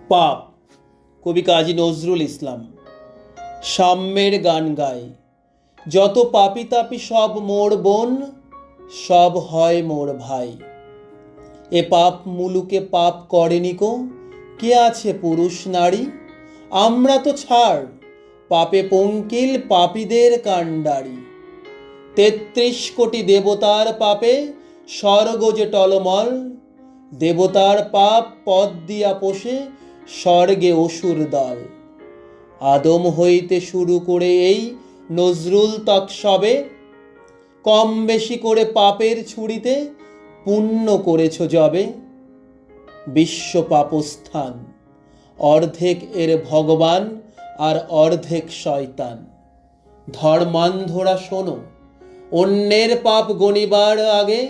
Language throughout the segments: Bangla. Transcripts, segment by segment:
পাপ, কবি কাজী নজরুল ইসলাম। সাম্যের গান গায়, যত পাপি তাপি সব মোর বোন, সব হয় মোর ভাই। এ পাপ মুলুকে পাপ করেনি কো, কে আছে পুরুষ নারী? আমরা তো ছাড়, পাপে পঙ্কিল পাপীদের কাণ্ডারি। ৩৩ কোটি দেবতার পাপে স্বর্গ যে টলমল, দেবতার পাপ পদ দিয়া পোষে স্বর্গে অসুর দল। আদম হইতে শুরু করে এই নজরুল তক সবে, কম বেশি করে পাপের ছুরিতে পুণ্য করেছ যবে। বিশ্ব পাপস্থান, অর্ধেক এর ভগবান আর অর্ধেক শয়তান। ধর্মান্ধরা শোনো, অন্যের পাপ গণিবার আগে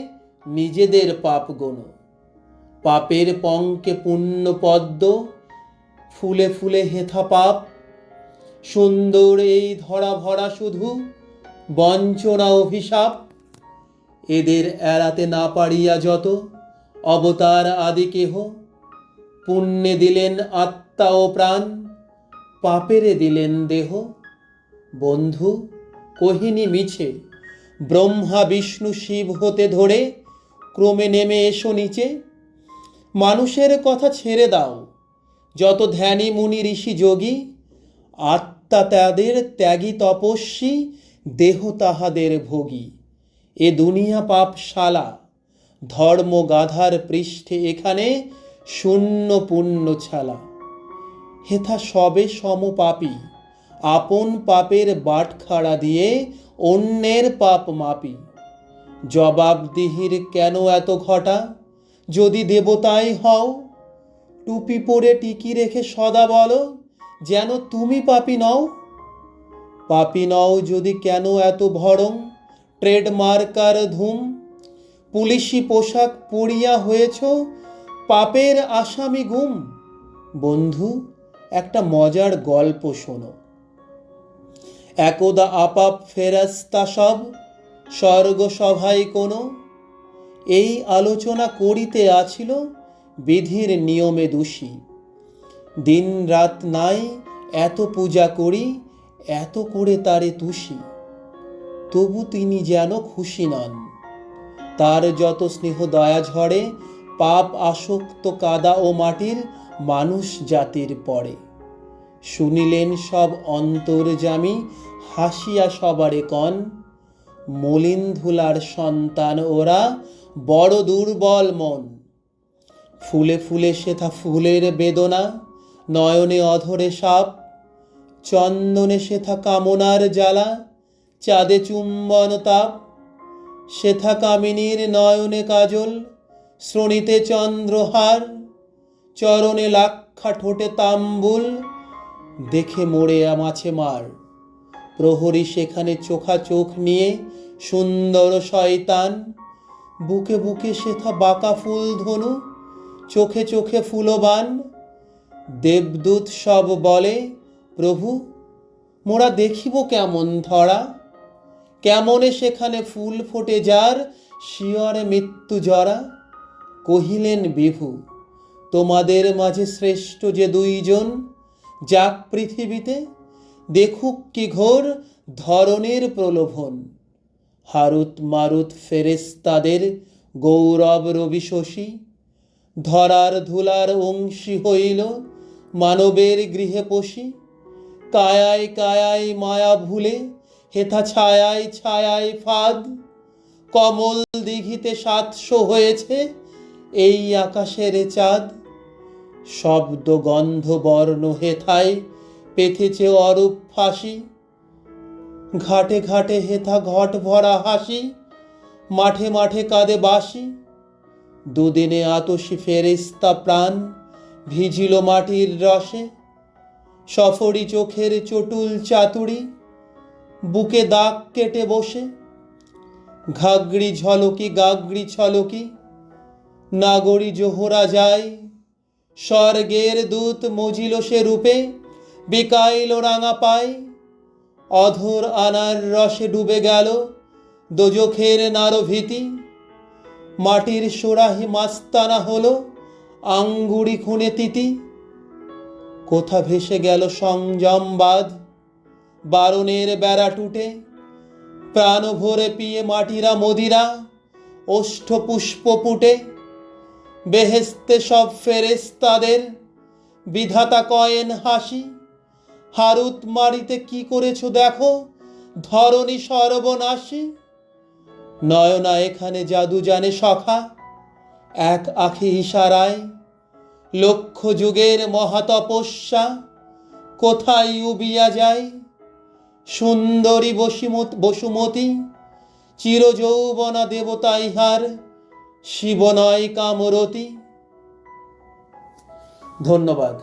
নিজেদের পাপ গোনো। পাপের পঙ্কে পুণ্য পদ্ম, ফুলে ফুলে হেথা পাপ। সুন্দর এই ধরা ভরা শুধু বঞ্চনা অভিশাপ। এদের এড়াতে না পারিয়া যত অবতার আদি কেহ, পুণ্যে দিলেন আত্মা ও প্রাণ, পাপেরে দিলেন দেহ। বন্ধু, কহিনি মিছে, ব্রহ্মা বিষ্ণু শিব হতে ধরে ক্রমে নেমে এসো নিচে। মানুষের কথা ছেড়ে দাও, যত ধ্যানী মুনি ঋষি যোগী, আত্মা তাদের ত্যাগী তপস্বী, দেহ তাহাদের ভোগী। এ দুনিয়া পাপশালা, ধর্ম গাধার পৃষ্ঠে এখানে শূন্য পুণ্য ছালা। হেথা সবে সমপাপী, আপন পাপের বাটখারা দিয়ে অন্যের পাপ মাপি। জবাবদিহির কেন এত ঘটা, যদি দেবতাই হও? টুপি পরে টিকি রেখে সদা বলো, যেন তুমি পাপী নও। পাপী নও যদি কেন এত ভরং, ট্রেডমার্কার ধুম? পুলিশি পোশাক পরিয়া হয়েছ পাপের আসামি গুম। বন্ধু, একটা মজার গল্প শোনো। একদা আপাপ ফেরেশতা সব স্বর্গ সভায় কোনো, এই আলোচনা করিতে আছিল বিধির নিয়মে দোষী। দিন রাত নাই এত পূজা করি, এত করে তারে তুষি, তবু তিনি যেন খুশি নন। তার যত স্নেহ দয়া ঝরে পাপ আসক্ত কাদা ও মাটির মানুষ জাতির পরে। শুনিলেন সব অন্তর্যামী, হাসিয়া সবারে কন, মলিন ধুলার সন্তান ওরা, বড় দুর্বল মন। ফুলে ফুলে সেথা ফুলের বেদনা, নয়নে অধরে সাপ। চন্দনে সেথা কামনার জ্বালা, চাঁদে চুম্বন তাপ। সেথা কামিনীর নয়নে কাজল, শ্রোণীতে চন্দ্রহার। চরণে লাক্ষা, ঠোঁটে তাম্বুল, দেখে মোড়ে মাছে মার। প্রহরী সেখানে চোখা চোখ নিয়ে সুন্দর শয়তান। বুকে বুকে সেথা বাঁকা ফুল ধনু, চোখে চোখে ফুলবান। দেবদূত সব বলে, প্রভু মোরা দেখিব কেমন ধরা? কেমনে সেখানে ফুল ফোটে যার, শিয়রে মৃত্যু জরা। কহিলেন বিভু, তোমাদের মাঝে শ্রেষ্ঠ যে দুইজন, যাক পৃথিবীতে, দেখুক কি ঘোর ধরনের প্রলোভন। হারুত মারুত ফেরেশতাদের গৌরব রবি শশী, ধরার ধুলার অংশী হইল মানবের গৃহে পশি। কায়ায় কায়ায় মায়া ভুলে হেথা ছায়ায় ছায়ায় ফাঁদ। কমল দিঘিতে ৭০০ হয়েছে এই আকাশের চাঁদ। শব্দ গন্ধ বর্ণ হেথায় পেথেছে অরূপ ফাঁসি। ঘাটে ঘাটে হেথা ঘট ভরা হাসি, মাঠে মাঠে কাঁদে বাঁশি। দুদিনে আতসী ফেরেশতা প্রাণ ভিজিল মাটির রসে। সফরি চোখের চটুল চাতুরি, বুকে দাগ কেটে বসে। ঘাগরি ঝলকি গাগরি ছলকি, নাগরি জোহরা যায়। স্বর্গের দূত মজিল সে রূপে, বিকাইল রাঙা পায়। অধর আনার রসে ডুবে গেল দোজখের নারভীতি। মাটির সোরাহি মাস্তানা হলো আঙ্গুরি খুনে তিতি। কোথা ভেসে গেল সংযমবাদ, বারণের বেড়া টুটে, প্রাণ ভরে পিয়ে মাটিরা মদিরা, ওষ্ঠ পুষ্প পুটে, বেহেস্তে সব ফেরেশতাদের বিধাতা কয়েন হাসি, হারুত মারিতে কি করেছো দেখো, ধরণী সর্বনাশী। নয়না এখানে জাদু জানে সখা, এক আখি ইশারায়, লক্ষ যুগের মহাতপস্যা কোথায় উবিয়া যায়। সুন্দরী বসুমতী, চিরযৌবনা দেবতা ইহার, শিব নয় কামরতী। ধন্যবাদ।